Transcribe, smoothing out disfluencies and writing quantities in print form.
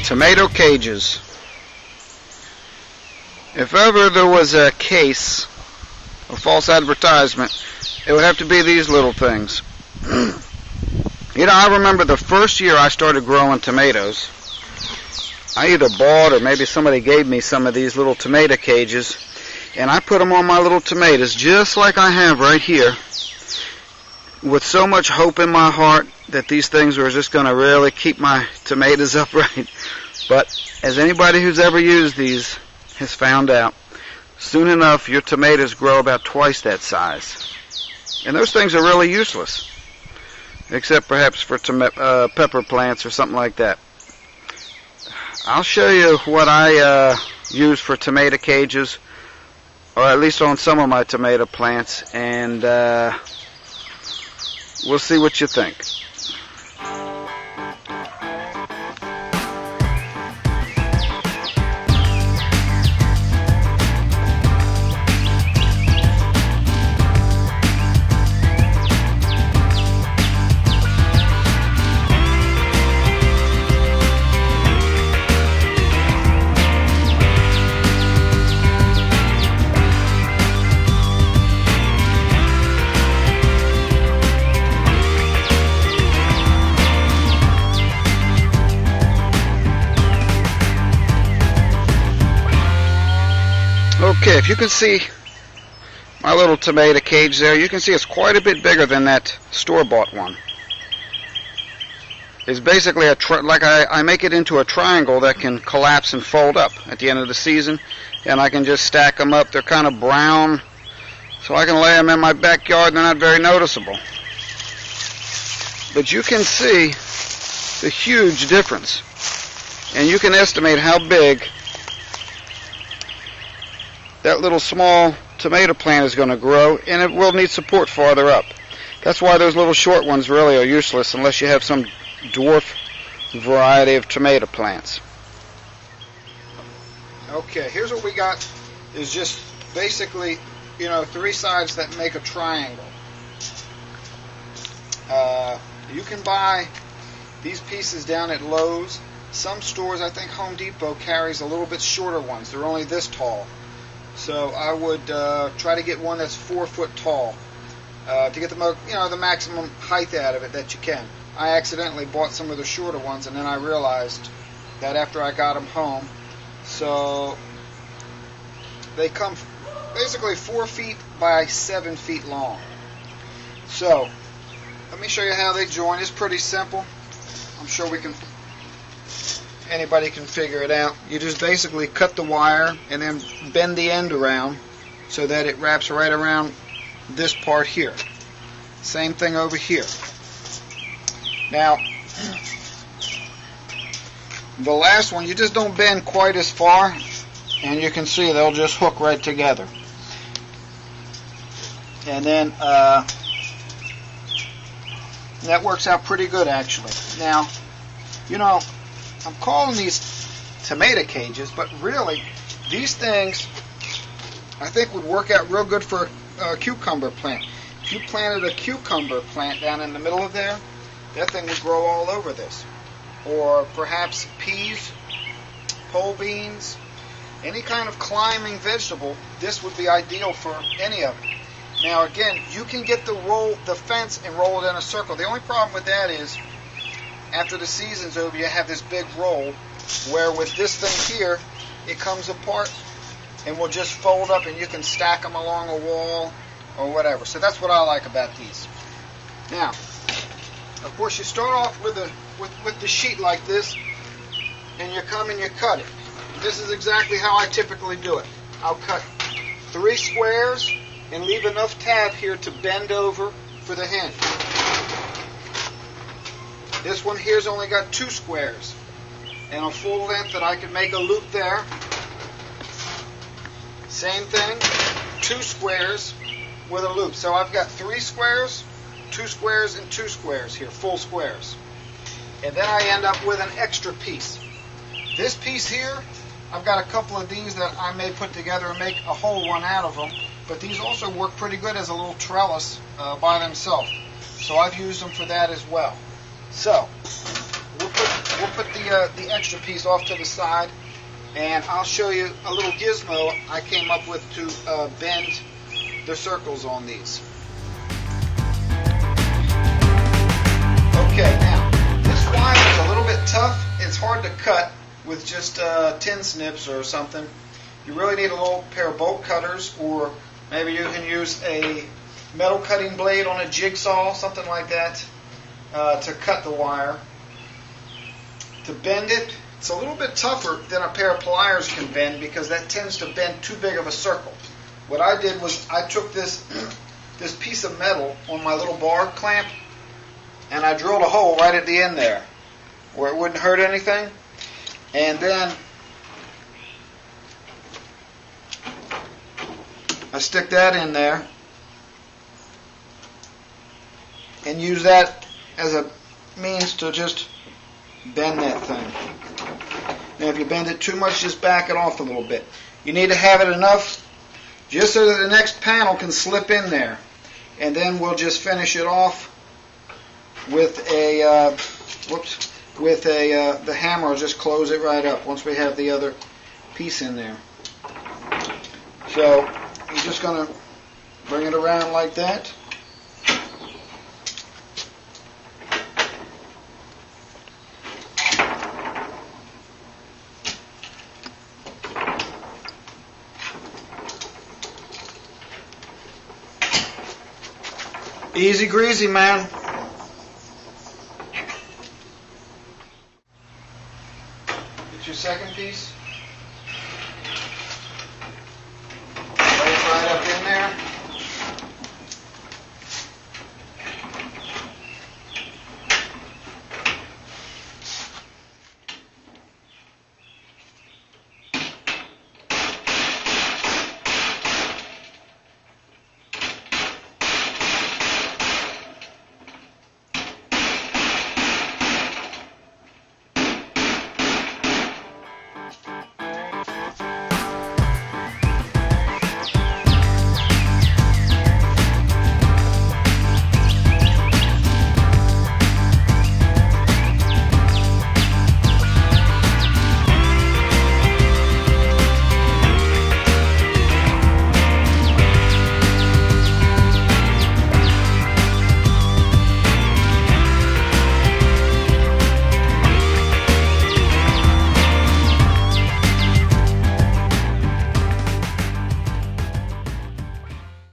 Tomato cages. If ever there was a case of false advertisement, it would have to be these little things. You know, I remember the first year I started growing tomatoes, I either bought or maybe somebody gave me some of these little tomato cages, and I put them on my little tomatoes just like I have right here, with so much hope in my heart that these things were just going to really keep my tomatoes upright. But as anybody who's ever used these has found out, soon enough your tomatoes grow about twice that size. And those things are really useless, except perhaps for pepper plants or something like that. I'll show you what I use for tomato cages, or at least on some of my tomato plants, and we'll see what you think. Okay, if you can see my little tomato cage there, you can see it's quite a bit bigger than that store-bought one. It's basically like I make it into a triangle that can collapse and fold up at the end of the season, and I can just stack them up. They're kind of brown, so I can lay them in my backyard. They're not very noticeable. But you can see the huge difference, and you can estimate how big that little small tomato plant is going to grow, and it will need support farther up. That's why those little short ones really are useless unless you have some dwarf variety of tomato plants. Okay, here's what we got, is just basically, you know, three sides that make a triangle. You can buy these pieces down at Lowe's. Some stores, I think Home Depot carries a little bit shorter ones. They're only this tall. So I would try to get one that's 4 foot tall to get the maximum height out of it that you can. I accidentally bought some of the shorter ones, and then I realized that after I got them home. So they come basically 4 feet by 7 feet long. So let me show you how they join. It's pretty simple. I'm sure anybody can figure it out. You just basically cut the wire and then bend the end around so that it wraps right around this part here. Same thing over here. Now, the last one, you just don't bend quite as far, and you can see they'll just hook right together. And then that works out pretty good, actually. Now, you know, I'm calling these tomato cages, but really, these things I think would work out real good for a cucumber plant. If you planted a cucumber plant down in the middle of there, that thing would grow all over this. Or perhaps peas, pole beans, any kind of climbing vegetable, this would be ideal for any of them. Now again, you can get the fence and roll it in a circle. The only problem with that is, after the season's over, you have this big roll, where with this thing here, it comes apart and will just fold up, and you can stack them along a wall or whatever. So that's what I like about these. Now, of course, you start off with the sheet like this, and you come and you cut it. This is exactly how I typically do it. I'll cut 3 squares and leave enough tab here to bend over for the hinge. This one here's only got 2 squares and a full length that I can make a loop there. Same thing, 2 squares with a loop. So I've got 3 squares, 2 squares, and 2 squares here, full squares. And then I end up with an extra piece. This piece here, I've got a couple of these that I may put together and make a whole one out of them, but these also work pretty good as a little trellis by themselves. So I've used them for that as well. So we'll put we'll put the extra piece off to the side, and I'll show you a little gizmo I came up with to bend the circles on these. Okay, now this wire is a little bit tough. It's hard to cut with just tin snips or something. You really need a little pair of bolt cutters, or maybe you can use a metal cutting blade on a jigsaw, something like that, to cut the wire. To bend it, it's a little bit tougher than a pair of pliers can bend because that tends to bend too big of a circle. What I did was I took this piece of metal on my little bar clamp and I drilled a hole right at the end there where it wouldn't hurt anything. And then I stick that in there and use that as a means to just bend that thing. Now if you bend it too much, just back it off a little bit. You need to have it enough just so that the next panel can slip in there. And then we'll just finish it off with a, the hammer. Just close it right up once we have the other piece in there. So you're just going to bring it around like that. Easy greasy, man. Get your second piece.